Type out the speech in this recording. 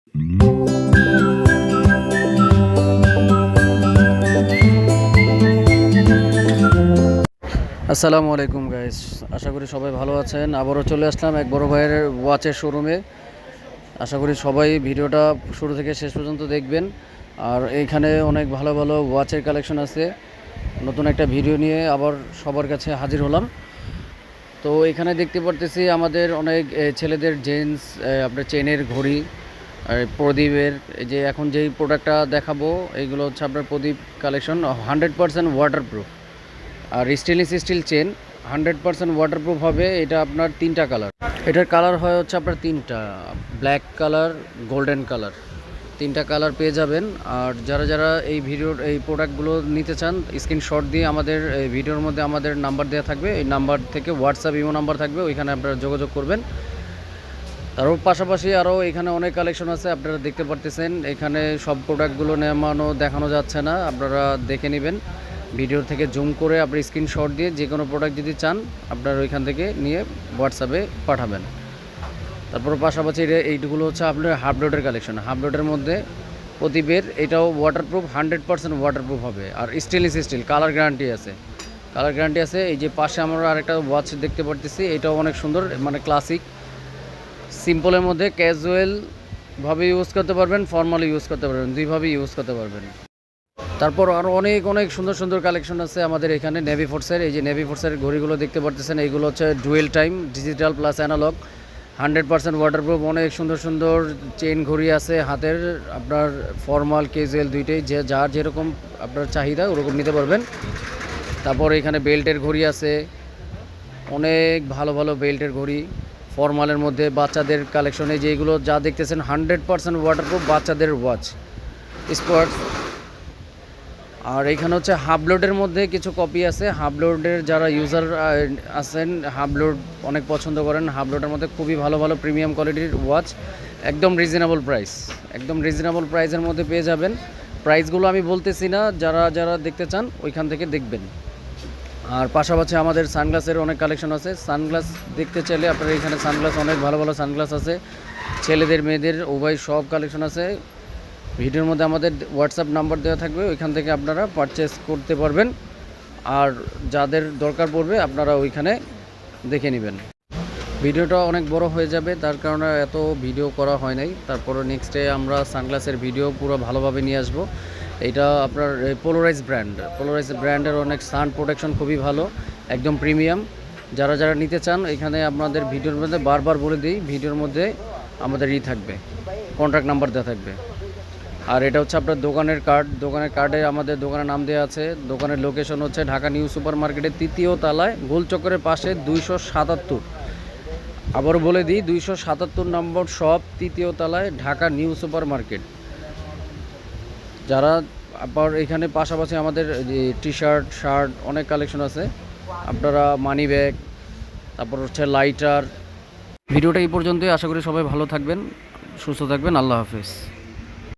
আসসালামু আলাইকুম গাইস, আশা করি সবাই ভালো আছেন। আবারও চলে আসলাম এক বড় ভাইয়ের ওয়াচের শোরুমে। আশা করি সবাই ভিডিওটা শুরু থেকে শেষ পর্যন্ত দেখবেন। আর এইখানে অনেক ভালো ভালো ওয়াচের কালেকশন আছে। নতুন একটা ভিডিও নিয়ে আবার সবার কাছে হাজির হলাম। তো এখানে দেখতে পারতেছি আমাদের অনেক ছেলেদের জেন্টস আপনার চেনের ঘড়ি, আর প্রদীপের যে এখন যেই প্রোডাক্টটা দেখাবো এইগুলো হচ্ছে আপনার প্রদীপ কালেকশন 100% ওয়াটারপ্রুফ। আর স্টেনলেস স্টিল চেন 100% ওয়াটারপ্রুফ হবে। এটা আপনার 3টা কালার, এটার কালার হয় হচ্ছে আপনার 3টা, ব্ল্যাক কালার, গোল্ডেন কালার, 3টা কালার পেয়ে যাবেন। আর যারা যারা এই ভিডিওর এই প্রোডাক্টগুলো নিতে চান স্ক্রিনশট দিয়ে আমাদের এই ভিডিওর মধ্যে আমাদের নাম্বার দেওয়া থাকবে, এই নাম্বার থেকে হোয়াটসঅ্যাপ ইমো নাম্বার থাকবে, ওইখানে আপনারা যোগাযোগ করবেন। তারও পাশাপাশি আরও এখানে অনেক কালেকশন আছে, আপনারা দেখতে পারতেছেন। এখানে সব প্রোডাক্টগুলো দেখানো যাচ্ছে না, আপনারা দেখে নেবেন ভিডিও থেকে জুম করে। আপনি স্ক্রিনশট দিয়ে যে কোনো প্রোডাক্ট যদি চান আপনারা ওইখান থেকে নিয়ে হোয়াটসঅ্যাপে পাঠাবেন। তারপর পাশাপাশি এইগুলো হচ্ছে আপনার হাফ লোডের কালেকশন। হাফ লোডের মধ্যে প্রদীপের, এটাও ওয়াটারপ্রুফ 100% ওয়াটারপ্রুফ হবে। আর স্টেনলেস স্টিল, কালার গ্যারান্টি আছে, কালার গ্যারান্টি আছে। এই যে পাশে আমরা আরেকটা ওয়াচ দেখতে পারতেছি, এটাও অনেক সুন্দর, মানে ক্লাসিক সিম্পলের মধ্যে ক্যাজুয়ালভাবে ইউজ করতে পারবেন, ফর্মালি ইউজ করতে পারবেন, দুইভাবেই ইউজ করতে পারবেন। তারপর আরও অনেক অনেক সুন্দর সুন্দর কালেকশন আছে আমাদের এখানে নেভি ফোর্সের। এই যে নেভি ফোর্সের ঘড়িগুলো দেখতে পারতেছেন, এইগুলো হচ্ছে dual time, digital plus analog, 100% waterproof. অনেক সুন্দর সুন্দর চেইন ঘড়ি আছে হাতের, আপনার ফর্মাল ক্যাজুয়াল দুইটাই, যে যার যেরকম আপনার চাহিদা ওরকম নিতে পারবেন। তারপর এখানে বেল্টের ঘড়ি আছে, অনেক ভালো ভালো বেল্টের ঘড়ি ফর্মালের মধ্যে। বাচ্চাদের কালেকশনে যেগুলো যা দেখতেছেন 100% ওয়াটারপ্রুফ বাচ্চাদের ওয়াচ স্পোর্টস। আর এখানে হচ্ছে হাফ লোডের মধ্যে কিছু কপি আছে। হাফ লোডের যারা ইউজার আছেন, হাফ লোড অনেক পছন্দ করেন, হাফ লোডের মধ্যে খুবই ভালো ভালো প্রিমিয়াম কোয়ালিটির ওয়াচ, একদম রিজনেবল প্রাইস, একদম রিজনেবল প্রাইসের মধ্যে পেয়ে যাবেন। প্রাইসগুলো আমি বলতেছি না, যারা যারা দেখতে চান ওইখান থেকে দেখবেন। আর পাশাপাশি আমাদের সানগ্লাসের অনেক কালেকশন আছে। সানগ্লাস দেখতে চাইলে আপনার এখানে সানগ্লাস, অনেক ভালো ভালো সানগ্লাস আছে, ছেলেদের মেয়েদের উভয় সব কালেকশন আছে। ভিডিওর মধ্যে আমাদের হোয়াটসঅ্যাপ নাম্বার দেওয়া থাকবে, ওইখান থেকে আপনারা পারচেস করতে পারবেন। আর যাদের দরকার পড়বে আপনারা ওইখানে দেখে নেবেন। ভিডিওটা অনেক বড় হয়ে যাবে, তার কারণে এত ভিডিও করা হয় নাই। তারপরে নেক্সটে আমরা সানগ্লাসের ভিডিও পুরো ভালোভাবে নিয়ে আসবো। এটা আপনার পোলারাইজ ব্র্যান্ড, পোলারাইজ ব্র্যান্ডের অনেক সান প্রোটেকশন খুবই ভালো, একদম প্রিমিয়াম। যারা যারা নিতে চান এখানে আপনাদের ভিডিওর মধ্যে বারবার বলে দিই, ভিডিওর মধ্যে আমাদের থাকবে, কন্ট্যাক্ট নাম্বার দেওয়া থাকবে। আর এটা হচ্ছে আপনার দোকানের কার্ড, দোকানের কার্ডে আমাদের দোকানের নাম দেওয়া আছে। দোকানের লোকেশন হচ্ছে ঢাকা নিউ সুপার মার্কেটের 3য় তলায়, গোলচক্করের পাশে 277। আবারও বলে দিই, 277 নম্বর শপ, 3য় তলায়, ঢাকা নিউ সুপার মার্কেট। যারা আবার এখানে পাশাপাশি আমাদের টি শার্ট, শার্ট অনেক কালেকশন আছে, আপনারা মানি ব্যাগ, তারপর হচ্ছে লাইটার। ভিডিওটা এই পর্যন্তই, আশা করি সবাই ভালো থাকবেন, সুস্থ থাকবেন। আল্লাহ হাফেজ।